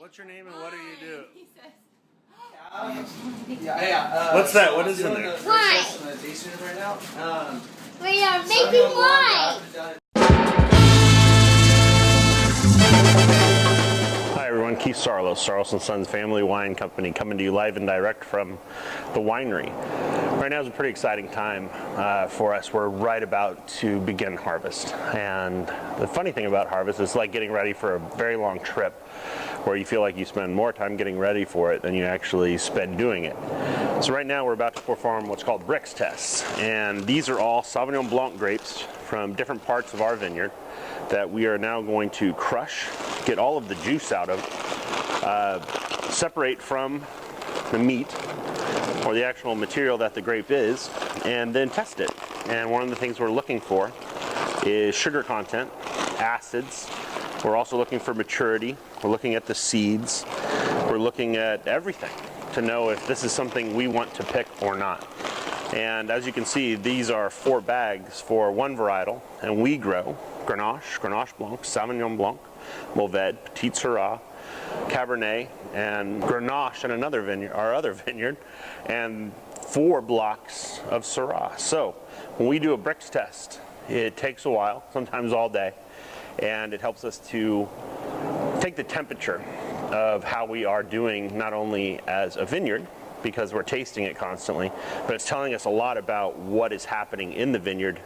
What's your name and what do you do? He says. What's that? What is in there? Wine. Right now. We are making wine. Hi everyone, Keith Saarloos, Saarloos & Sons Family Wine Company, coming to you live and direct from the winery. Right now is a pretty exciting time for us. We're right about to begin harvest. And the funny thing about harvest is it's like getting ready for a very long trip where you feel like you spend more time getting ready for it than you actually spend doing it. So right now we're about to perform what's called Brix tests. And these are all Sauvignon Blanc grapes from different parts of our vineyard that we are now going to crush, get all of the juice out of, separate from the meat or the actual material that the grape is, and then test it. And one of the things we're looking for is sugar content, acids. We're also looking for maturity. We're looking at the seeds. We're looking at everything to know if this is something we want to pick or not. And as you can see, these are 4 bags for one varietal, and we grow Grenache, Grenache Blanc, Sauvignon Blanc, Mourvèdre, Petit Syrah, Cabernet, and Grenache in another vineyard, our other vineyard, and 4 blocks of Syrah. So when we do a Brix test, it takes a while, sometimes all day, and it helps us to take the temperature of how we are doing, not only as a vineyard, because we're tasting it constantly, but it's telling us a lot about what is happening in the vineyard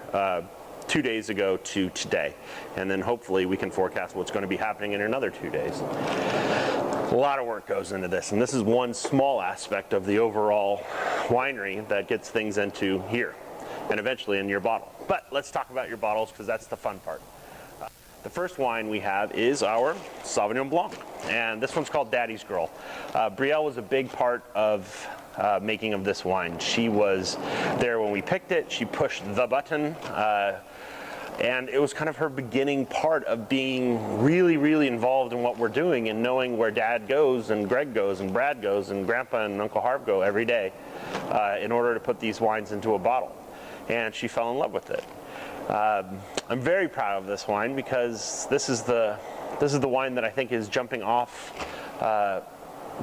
2 days ago to today. And then hopefully we can forecast what's going to be happening in another 2 days. A lot of work goes into this, and this is one small aspect of the overall winery that gets things into here and eventually in your bottle. But let's talk about your bottles, because that's the fun part. The first wine we have is our Sauvignon Blanc, and this one's called Daddy's Girl. Brielle was a big part of making of this wine. She was there when we picked it. She pushed the button, and it was kind of her beginning part of being really, really involved in what we're doing and knowing where Dad goes and Greg goes and Brad goes and Grandpa and Uncle Harv go every day in order to put these wines into a bottle. And she fell in love with it. I'm very proud of this wine because this is the wine that I think is jumping off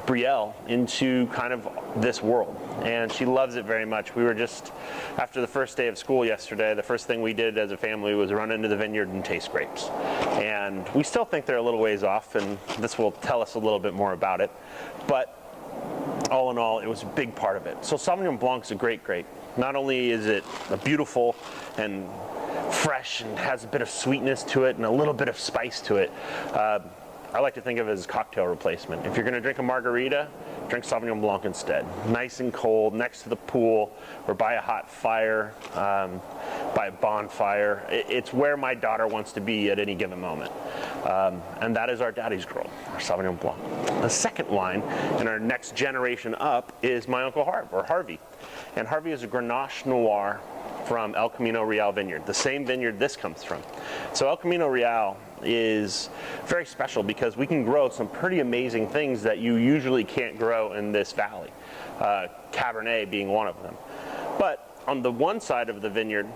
Brielle into kind of this world, and she loves it very much. We were just, after the first day of school yesterday, the first thing we did as a family was run into the vineyard and taste grapes. And we still think they're a little ways off, and this will tell us a little bit more about it. But all in all, it was a big part of it. So Sauvignon Blanc is a great grape. Not only is it a beautiful and fresh and has a bit of sweetness to it and a little bit of spice to it, I like to think of it as a cocktail replacement. If you're going to drink a margarita, drink Sauvignon Blanc instead. Nice and cold, next to the pool, or by a hot fire, by a bonfire. It's where my daughter wants to be at any given moment. And that is our Daddy's Girl, our Sauvignon Blanc. The second wine in our next generation up is my Uncle Harv, or Harvey. And Harvey is a Grenache Noir from El Camino Real vineyard, the same vineyard this comes from. So El Camino Real is very special because we can grow some pretty amazing things that you usually can't grow in this valley, Cabernet being one of them. But on the one side of the vineyard,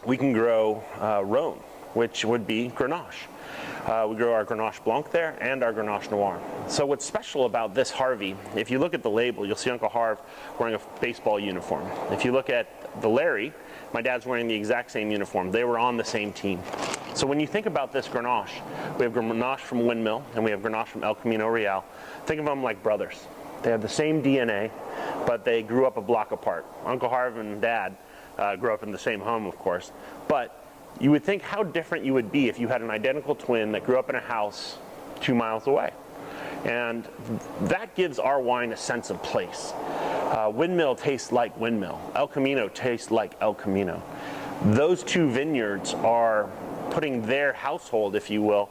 we can grow Rhone, which would be Grenache. We grow our Grenache Blanc there and our Grenache Noir. So what's special about this Harvey, if you look at the label, you'll see Uncle Harv wearing a baseball uniform. If you look at the Larry, my dad's wearing the exact same uniform. They were on the same team. So when you think about this Grenache, we have Grenache from Windmill and we have Grenache from El Camino Real. Think of them like brothers. They have the same DNA, but they grew up a block apart. Uncle Harv and Dad grew up in the same home, of course. But you would think how different you would be if you had an identical twin that grew up in a house 2 miles away. And that gives our wine a sense of place. Windmill tastes like Windmill. El Camino tastes like El Camino. Those 2 vineyards are putting their household, if you will,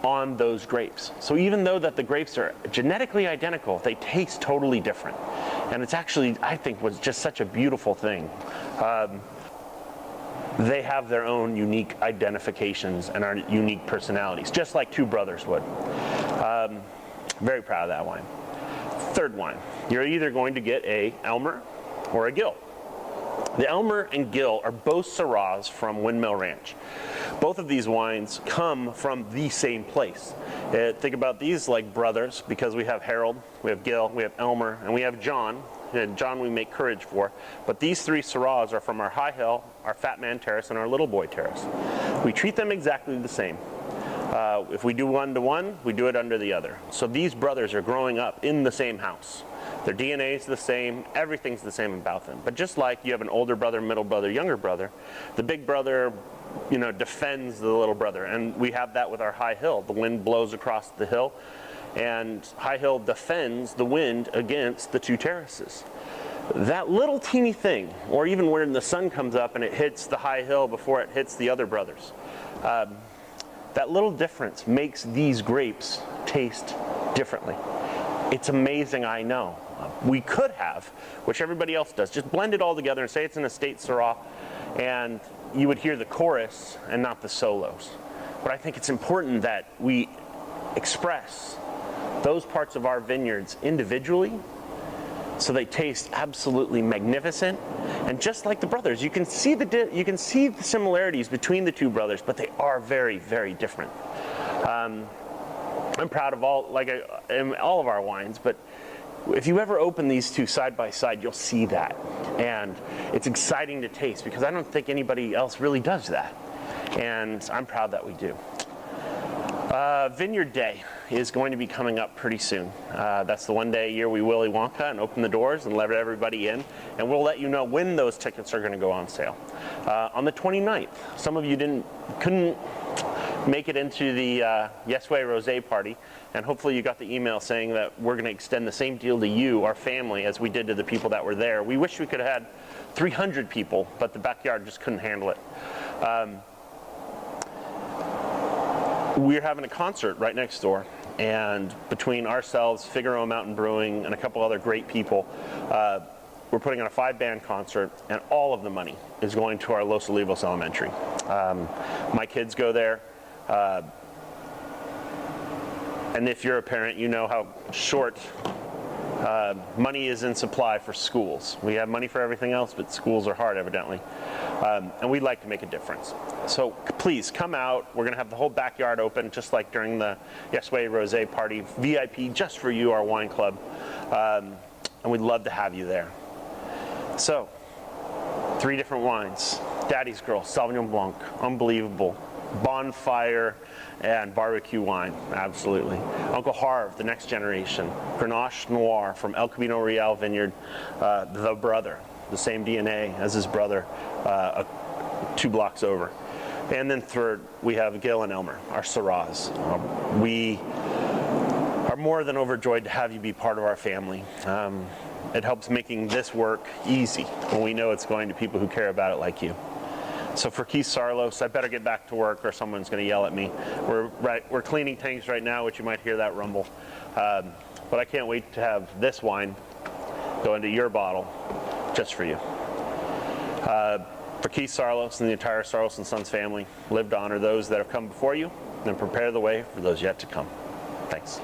on those grapes. So even though that the grapes are genetically identical, they taste totally different. And it's actually, I think, was just such a beautiful thing. They have their own unique identifications and our unique personalities, just like 2 brothers would. Very proud of that wine. Third wine, you're either going to get a Elmer or a Gill. The Elmer and Gill are both Syrahs from Windmill Ranch. both of these wines come from the same place. Think about these like brothers, because we have Harold, we have Gil, we have Elmer, and we have John. And John we make Courage for. But these three Syrahs are from our High Hill, our Fat Man Terrace, and our Little Boy Terrace. We treat them exactly the same. If we do one to one, we do it under the other. So these brothers are growing up in the same house. Their DNA is the same, everything's the same about them. But just like you have an older brother, middle brother, younger brother, the big brother, defends the little brother. And we have that with our High Hill. The wind blows across the hill, and High Hill defends the wind against the two terraces. That little teeny thing, or even when the sun comes up and it hits the High Hill before it hits the other brothers, that little difference makes these grapes taste differently. It's amazing, I know. We could have, which everybody else does, just blend it all together and say it's an estate Syrah, and you would hear the chorus and not the solos. But I think it's important that we express those parts of our vineyards individually so they taste absolutely magnificent. And just like the brothers, you can see the similarities between the two brothers, but they are very, very different. I'm proud of all of our wines, but if you ever open these two side by side, you'll see that. And it's exciting to taste because I don't think anybody else really does that. And I'm proud that we do. Vineyard Day is going to be coming up pretty soon. That's the one day a year we Willy Wonka and open the doors and let everybody in. And we'll let you know when those tickets are going to go on sale. On the 29th, some of you couldn't make it into the Yes Way Rosé party, and hopefully you got the email saying that we're going to extend the same deal to you, our family, as we did to the people that were there. We wish we could have had 300 people, but the backyard just couldn't handle it. We're having a concert right next door, and between ourselves, Figaro Mountain Brewing, and a couple other great people, we're putting on a 5-band concert, and all of the money is going to our Los Olivos Elementary. My kids go there, and if you're a parent, you know how short money is in supply for schools. We have money for everything else, but schools are hard, evidently. And we'd like to make a difference. So please come out. We're going to have the whole backyard open, just like during the Yes Way Rosé party, VIP just for you, our wine club. And we'd love to have you there. So, 3 different wines. Daddy's Girl, Sauvignon Blanc, unbelievable. Bonfire and barbecue wine, absolutely. Uncle Harve, the next generation. Grenache Noir from El Camino Real Vineyard, the brother, the same DNA as his brother, 2 blocks over. And then third, we have Gil and Elmer, our Syrahs. We are more than overjoyed to have you be part of our family. It helps making this work easy when we know it's going to people who care about it like you. So for Keith Saarloos, I better get back to work or someone's going to yell at me. We're cleaning tanks right now, which you might hear that rumble. But I can't wait to have this wine go into your bottle just for you. For Keith Saarloos and the entire Saarloos & Sons family, live to honor those that have come before you and prepare the way for those yet to come. Thanks.